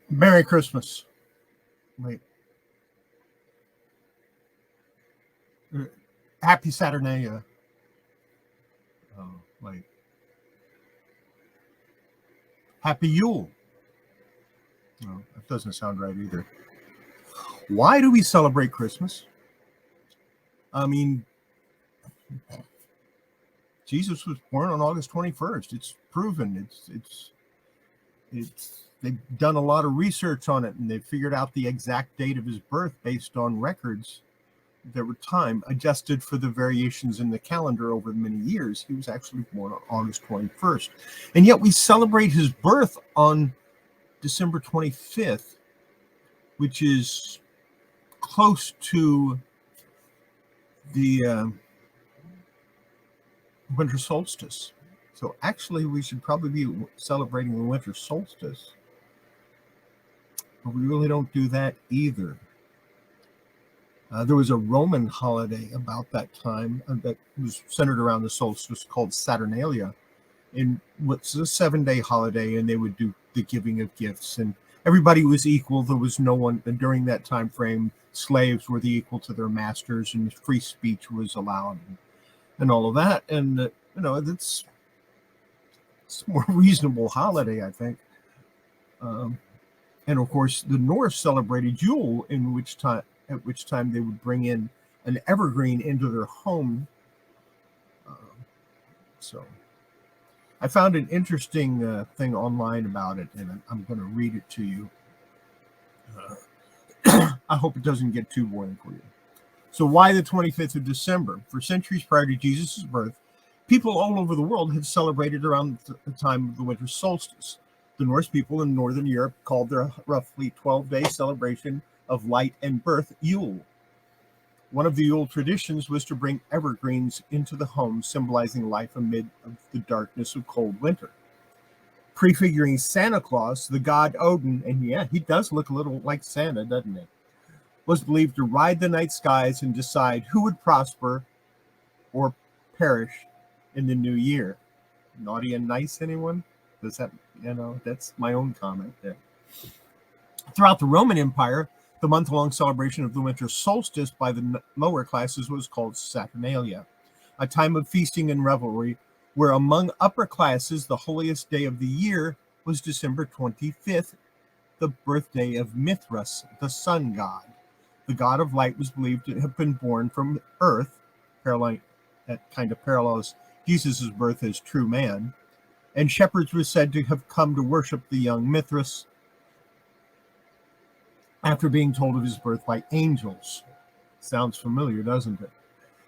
Merry Christmas. Wait. Happy Saturnalia. Oh, wait. Happy Yule. No, that doesn't sound right either. Why do we celebrate Christmas? I mean, Jesus was born on August 21st. It's proven. They've done a lot of research on it, and they've figured out the exact date of his birth based on records that were time adjusted for the variations in the calendar over many years. He was actually born on August 21st. And yet we celebrate his birth on December 25th, which is close to the winter solstice. So actually we should probably be celebrating the winter solstice, but we really don't do that either. There was a Roman holiday about that time that was centered around the solstice called Saturnalia, in what's a 7-day holiday, and they would do the giving of gifts, and everybody was equal. There was no one during that time frame. Slaves were the equal to their masters, and free speech was allowed, and all of that. And it's a more reasonable holiday, I think. And of course, the Norse celebrated Yule, at which time they would bring in an evergreen into their home. So I found an interesting thing online about it, and I'm going to read it to you. I hope it doesn't get too boring for you. So why the 25th of December? For centuries prior to Jesus' birth, people all over the world had celebrated around the time of the winter solstice. The Norse people in Northern Europe called their roughly 12-day celebration of light and birth Yule. One of the Yule traditions was to bring evergreens into the home, symbolizing life amid the darkness of cold winter. Prefiguring Santa Claus, the god Odin, and yeah, he does look a little like Santa, doesn't he? Was believed to ride the night skies and decide who would prosper or perish in the new year. Naughty and nice, anyone? Does that, that's my own comment there. Throughout the Roman Empire, the month-long celebration of the winter solstice by the lower classes was called Saturnalia, a time of feasting and revelry, where among upper classes, the holiest day of the year was December 25th, the birthday of Mithras, the sun god. The god of light was believed to have been born from Earth, that kind of parallels Jesus' birth as true man, and shepherds were said to have come to worship the young Mithras after being told of his birth by angels. Sounds familiar, doesn't it?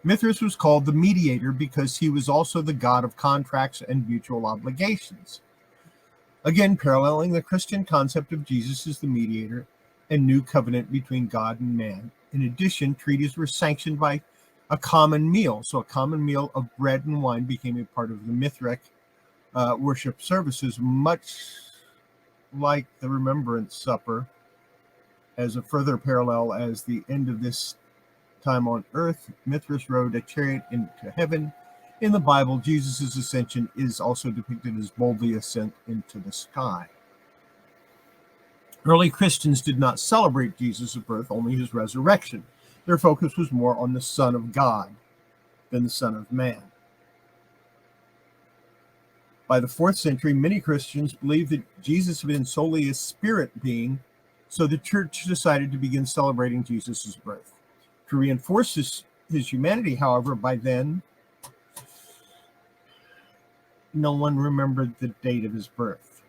Mithras was called the mediator because he was also the god of contracts and mutual obligations. Again, paralleling the Christian concept of Jesus as the mediator and new covenant between God and man. In addition, treaties were sanctioned by a common meal. So a common meal of bread and wine became a part of the Mithric worship services, much like the Remembrance Supper, as a further parallel. As the end of this time on earth, Mithras rode a chariot into heaven. In the Bible, Jesus' ascension is also depicted as boldly ascent into the sky. Early Christians did not celebrate Jesus' birth, only his resurrection. Their focus was more on the Son of God than the Son of Man. By the 4th century, many Christians believed that Jesus had been solely a spirit being, so the church decided to begin celebrating Jesus' birth. To reinforce his humanity, however, by then, no one remembered the date of his birth.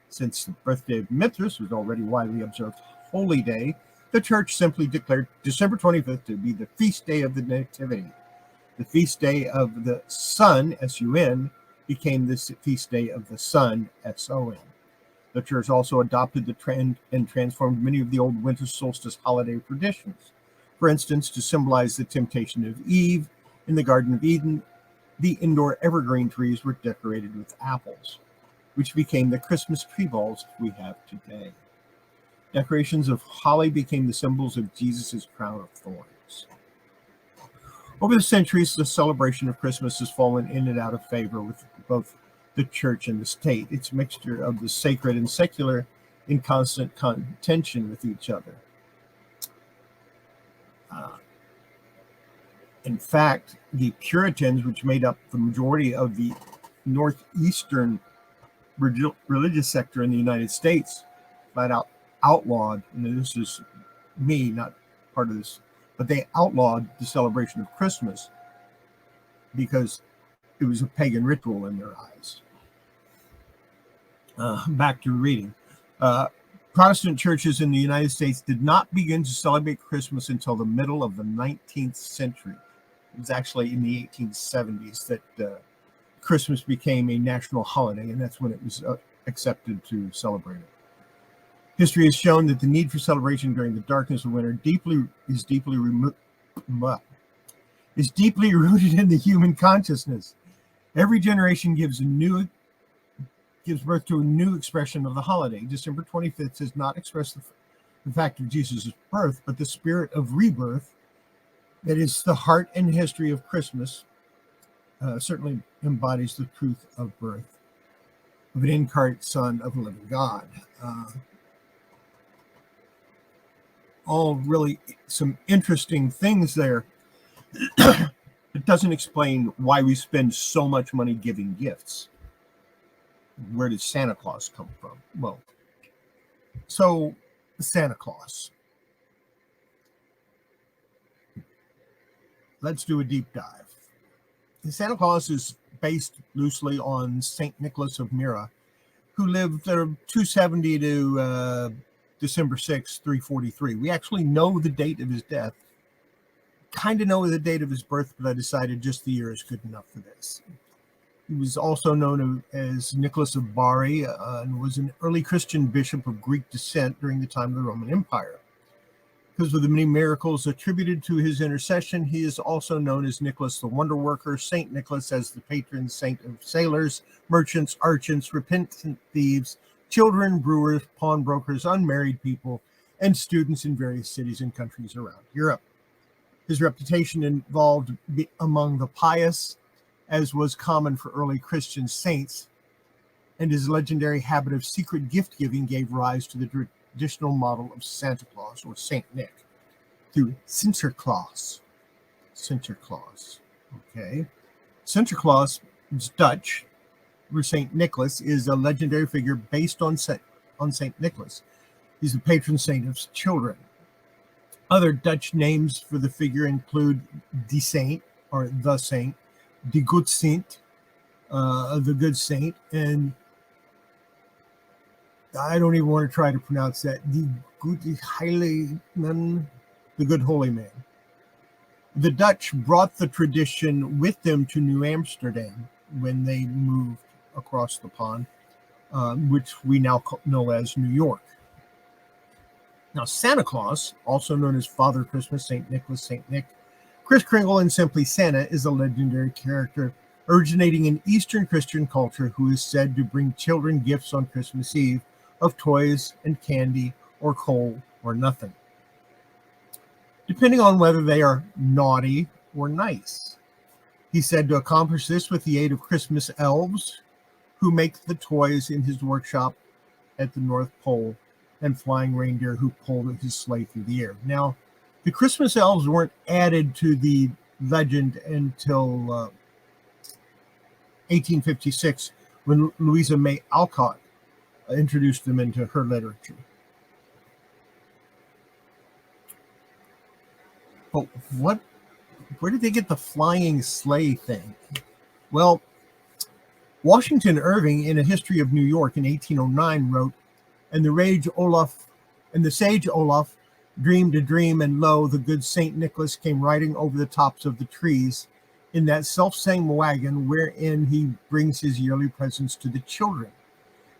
Since the birthday of Mithras was already widely observed holy day, the church simply declared December 25th to be the feast day of the Nativity. The feast day of the Sun, S-U-N, became the feast day of the Sun, S-O-N. The church also adopted the trend and transformed many of the old winter solstice holiday traditions. For instance, to symbolize the temptation of Eve in the Garden of Eden, the indoor evergreen trees were decorated with apples, which became the Christmas tree balls we have today. Decorations of holly became the symbols of Jesus' crown of thorns. Over the centuries, the celebration of Christmas has fallen in and out of favor with both the church and the state. It's a mixture of the sacred and secular in constant contention with each other. In fact, the Puritans, which made up the majority of the northeastern religious sector in the United States, flat out outlawed, and this is me, not part of this, but they outlawed the celebration of Christmas because it was a pagan ritual in their eyes. Back to reading. Protestant churches in the United States did not begin to celebrate Christmas until the middle of the 19th century. It was actually in the 1870s that Christmas became a national holiday, and that's when it was accepted to celebrate it. History has shown that the need for celebration during the darkness of winter is deeply rooted in the human consciousness. Every generation gives birth to a new expression of the holiday. December 25th does not express the fact of Jesus' birth, but the spirit of rebirth that is the heart and history of Christmas. Certainly embodies the truth of birth of an incarnate Son of the living God. All really some interesting things there. It doesn't explain why we spend so much money giving gifts. Where did Santa Claus come from? Well, so Santa Claus. Let's do a deep dive. Santa Claus is based loosely on St. Nicholas of Myra, who lived 270 to December 6, 343. We actually know the date of his death, kind of know the date of his birth, but I decided just the year is good enough for this. He was also known as Nicholas of Bari and was an early Christian bishop of Greek descent during the time of the Roman Empire. Because of the many miracles attributed to his intercession, he is also known as Nicholas the Wonder Worker, St. Nicholas as the patron saint of sailors, merchants, archons, repentant thieves, children, brewers, pawnbrokers, unmarried people, and students in various cities and countries around Europe. His reputation involved among the pious, as was common for early Christian saints, and his legendary habit of secret gift-giving gave rise to the traditional model of Santa Claus, or Saint Nick, through Sinterklaas. Okay. Sinterklaas is Dutch, where Saint Nicholas is a legendary figure based on Saint Nicholas. He's the patron saint of children. Other Dutch names for the figure include the Saint, or the Saint, de Good Saint, the Good Saint, and I don't even want to try to pronounce that, the Good Heilige Man, the Good Holy Man. The Dutch brought the tradition with them to New Amsterdam when they moved across the pond, which we now know as New York. Now, Santa Claus, also known as Father Christmas, St. Nicholas, St. Nick, Kris Kringle, and simply Santa, is a legendary character originating in Eastern Christian culture who is said to bring children gifts on Christmas Eve of toys and candy or coal or nothing, depending on whether they are naughty or nice. He's said to accomplish this with the aid of Christmas elves who make the toys in his workshop at the North Pole and flying reindeer who pulled his sleigh through the air. Now, the Christmas elves weren't added to the legend until 1856 when Louisa May Alcott introduced them into her literature. But where did they get the flying sleigh thing? Well, Washington Irving, in A History of New York in 1809, wrote, and the sage Olaf dreamed a dream, and lo, the good Saint Nicholas came riding over the tops of the trees in that self-same wagon wherein he brings his yearly presents to the children.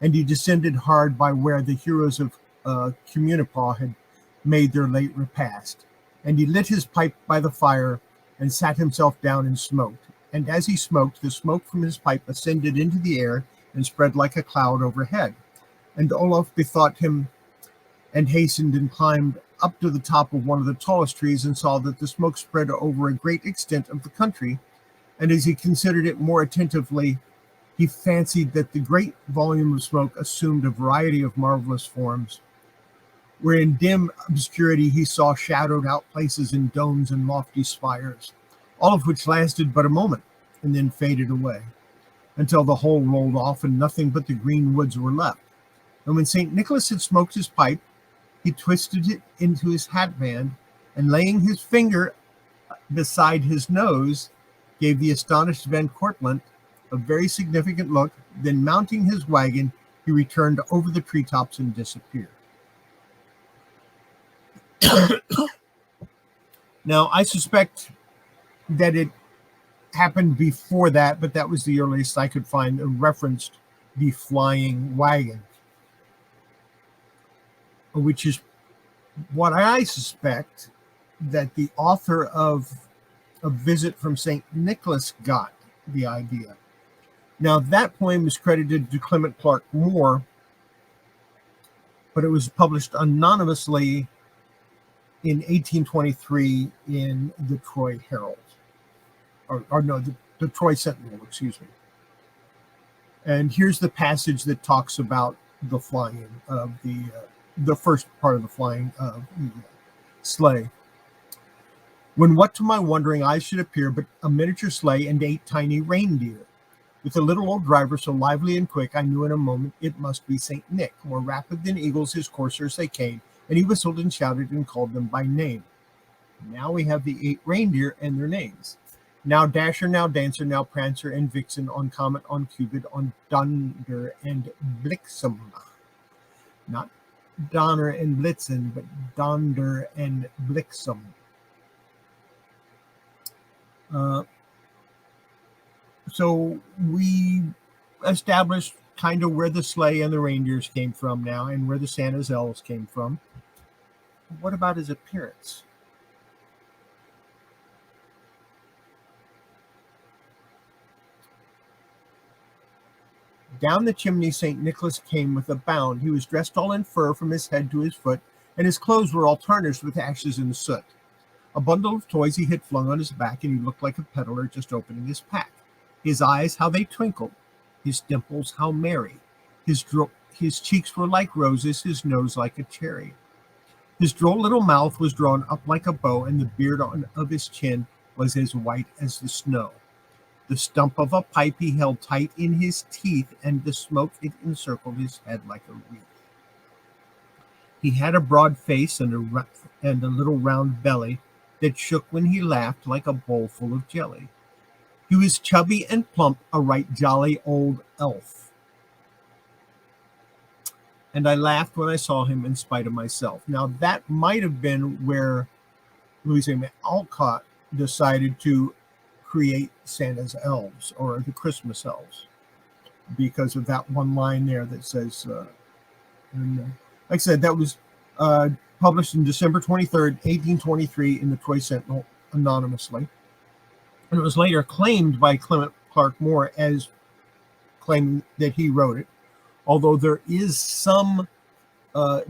And he descended hard by where the heroes of Communipaw had made their late repast. And he lit his pipe by the fire and sat himself down and smoked. And as he smoked, the smoke from his pipe ascended into the air and spread like a cloud overhead. And Olaf bethought him and hastened and climbed up to the top of one of the tallest trees and saw that the smoke spread over a great extent of the country, and as he considered it more attentively, he fancied that the great volume of smoke assumed a variety of marvelous forms, where in dim obscurity he saw shadowed out places in domes and lofty spires, all of which lasted but a moment and then faded away, until the whole rolled off and nothing but the green woods were left. And when St. Nicholas had smoked his pipe, he twisted it into his hatband, and laying his finger beside his nose, gave the astonished Van Cortlandt a very significant look. Then mounting his wagon, he returned over the treetops and disappeared. Now, I suspect that it happened before that, but that was the earliest I could find that referenced the flying wagon, which is what I suspect that the author of A Visit from St. Nicholas got the idea. Now, that poem is credited to Clement Clarke Moore, but it was published anonymously in 1823 in the Troy Herald, or no, the Troy Sentinel, excuse me. And here's the passage that talks about the flying of the first part of the flying of the sleigh. When what to my wondering eyes should appear but a miniature sleigh and 8 tiny reindeer, with a little old driver so lively and quick, I knew in a moment it must be St. Nick. More rapid than eagles his coursers they came, and he whistled and shouted and called them by name. Now we have the 8 reindeer and their names. Now Dasher, now Dancer, now Prancer and Vixen, on Comet, on Cupid, on Donder and Blixen. Not Donner and Blitzen, but Donder and Blixen. So we established kind of where the sleigh and the reindeers came from now, and where the Santa's elves came from. What about his appearance? Down the chimney St. Nicholas came with a bound. He was dressed all in fur from his head to his foot, and his clothes were all tarnished with ashes and soot. A bundle of toys he had flung on his back, and he looked like a peddler just opening his pack. His eyes, how they twinkled. His dimples, how merry. His cheeks were like roses, his nose like a cherry. His droll little mouth was drawn up like a bow, and the beard of his chin was as white as the snow. The stump of a pipe he held tight in his teeth, and the smoke it encircled his head like a wreath. He had a broad face and a little round belly that shook when he laughed like a bowl full of jelly. He was chubby and plump, a right jolly old elf. And I laughed when I saw him in spite of myself. Now, that might have been where Louis Alcott decided to create Santa's elves, or the Christmas elves, because of that one line there that says, like I said, that was published in December 23rd, 1823 in the Troy Sentinel anonymously. And it was later claimed by Clement Clarke Moore as claiming that he wrote it, although there is some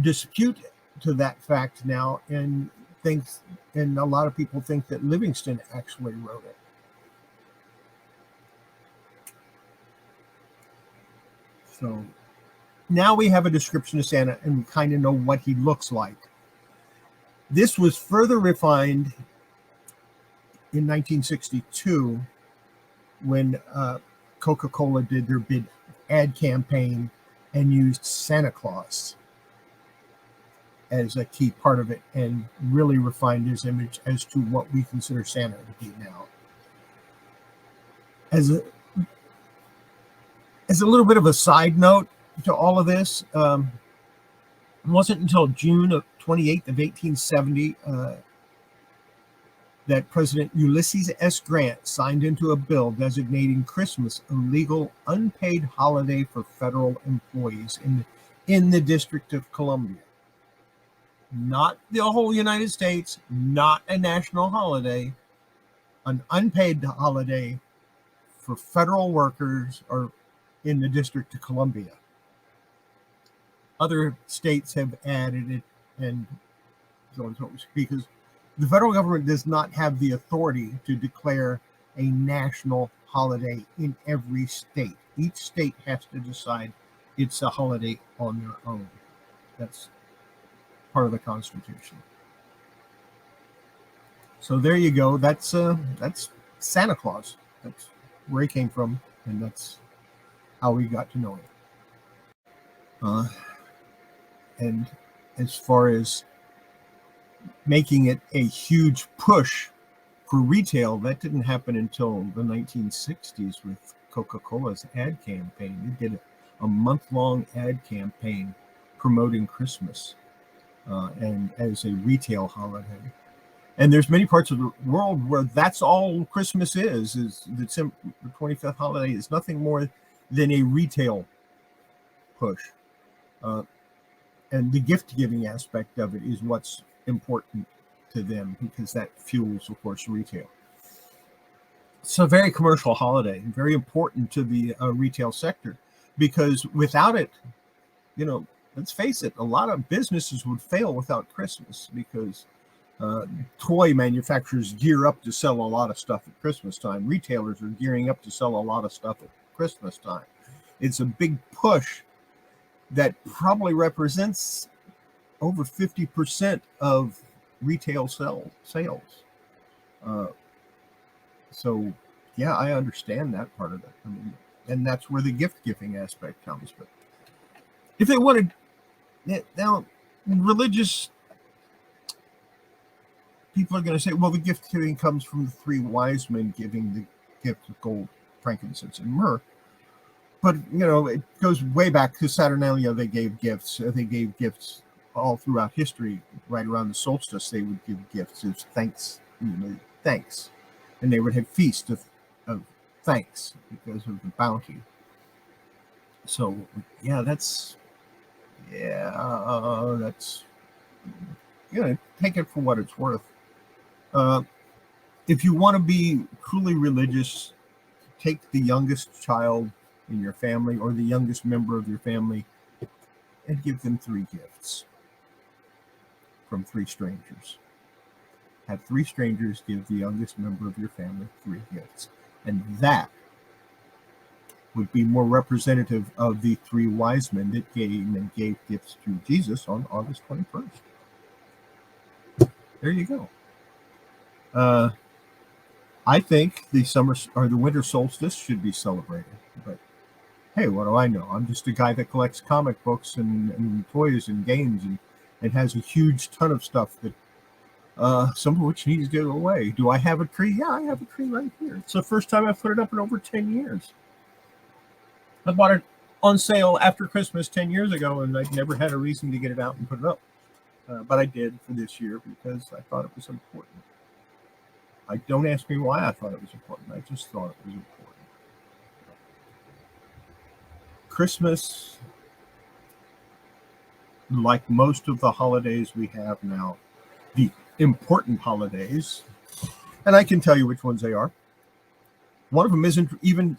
dispute to that fact now, and a lot of people think that Livingston actually wrote it. So now we have a description of Santa, and we kind of know what he looks like. This was further refined in 1962 when Coca-Cola did their big ad campaign and used Santa Claus as a key part of it, and really refined his image as to what we consider Santa to be now. As a little bit of a side note to all of this, it wasn't until June 28th of 1870 that President Ulysses S. Grant signed into a bill designating Christmas a legal unpaid holiday for federal employees in the District of Columbia. Not the whole United States, not a national holiday, an unpaid holiday for federal workers or in the District of Columbia. Other states have added it and because the federal government does not have the authority to declare a national holiday in every state. Each state has to decide it's a holiday on their own. That's part of the Constitution. So there you go. That's Santa Claus. That's where he came from, and that's how we got to know him. And as far as making it a huge push for retail, that didn't happen until the 1960s with Coca-Cola's ad campaign. They did a month-long ad campaign promoting Christmas and as a retail holiday. And there's many parts of the world where that's all Christmas is the 25th holiday is nothing more than a retail push. And the gift-giving aspect of it is what's important to them, because that fuels, of course, retail. It's a very commercial holiday, very important to the retail sector, because without it, let's face it, a lot of businesses would fail without Christmas, because toy manufacturers gear up to sell a lot of stuff at Christmas time. Retailers are gearing up to sell a lot of stuff at Christmas time. It's a big push that probably represents over 50% of retail sales. So, yeah, I understand that part of it. I mean, and that's where the gift-giving aspect comes. But if they wanted, now, religious people are going to say, well, the gift-giving comes from the three wise men giving the gift of gold, frankincense, and myrrh. But, it goes way back to Saturnalia. They gave gifts. They gave gifts all throughout history. Right around the solstice, they would give gifts as thanks. Thanks. And they would have feast of thanks because of the bounty. So, that's take it for what it's worth. If you want to be truly religious, take the youngest child in your family or the youngest member of your family and give them 3 gifts from 3 strangers. Have 3 strangers give the youngest member of your family 3 gifts. And that would be more representative of the 3 wise men that came and gave gifts to Jesus on August 21st. There you go. I think the summer or the winter solstice should be celebrated, but hey, what do I know? I'm just a guy that collects comic books and toys and games and has a huge ton of stuff that some of which needs to go away. Do I have a tree? Yeah, I have a tree right here. It's the first time I've put it up in over 10 years. I bought it on sale after Christmas 10 years ago, and I'd never had a reason to get it out and put it up. But I did for this year because I thought it was important. Don't ask me why I thought it was important. I just thought it was important. Christmas, like most of the holidays we have now, the important holidays, and I can tell you which ones they are. One of them isn't even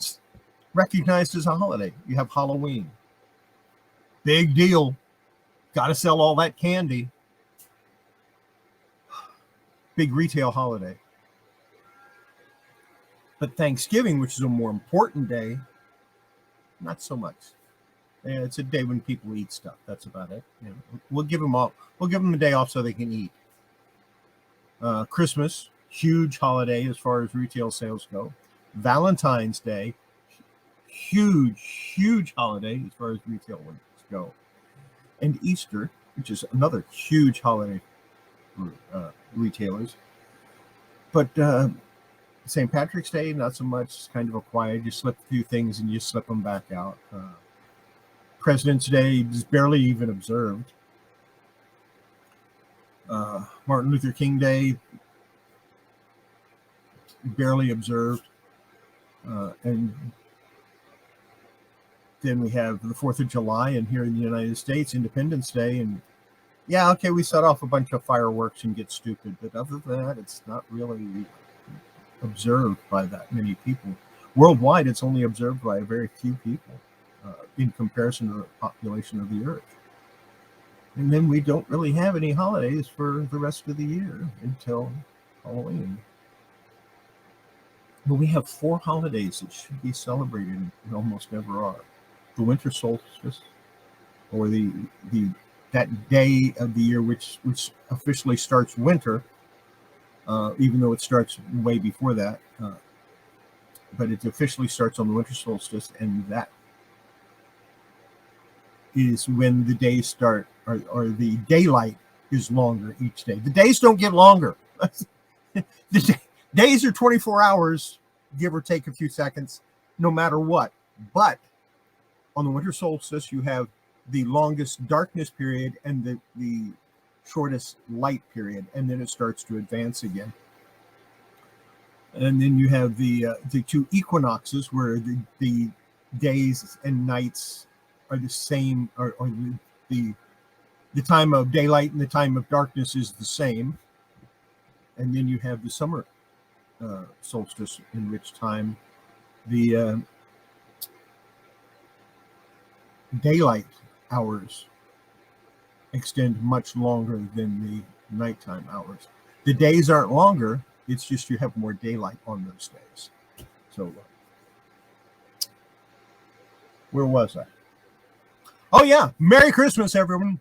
recognized as a holiday. You have Halloween. Big deal. Got to sell all that candy. Big retail holiday. But Thanksgiving, which is a more important day, not so much. Yeah, it's a day when people eat stuff. That's about it. We'll give them a day off so they can eat. Christmas, huge holiday as far as retail sales go. Valentine's Day, huge holiday as far as retail go. And Easter, which is another huge holiday for retailers. But St. Patrick's Day, not so much. It's kind of a quiet. You slip a few things and you slip them back out. President's Day is barely even observed. Martin Luther King Day, barely observed. And then we have the 4th of July, and here in the United States, Independence Day. And yeah, okay, we set off a bunch of fireworks and get stupid. But other than that, it's not really observed by that many people. Worldwide, it's only observed by a very few people in comparison to the population of the earth. And then we don't really have any holidays for the rest of the year until Halloween. But we have 4 holidays that should be celebrated and almost never are. The winter solstice, or that day of the year which officially starts winter, even though it starts way before that. But it officially starts on the winter solstice, and that is when the days start, or the daylight is longer each day. The days don't get longer. The days are 24 hours, give or take a few seconds, no matter what. But on the winter solstice, you have the longest darkness period and the shortest light period, and then it starts to advance again. And then you have the 2 equinoxes, where the days and nights are the same, or the time of daylight and the time of darkness is the same. And then you have the summer solstice, in which time the daylight hours extend much longer than the nighttime hours. The days aren't longer, it's just you have more daylight on those days. So, where was I? Oh yeah, Merry Christmas, everyone.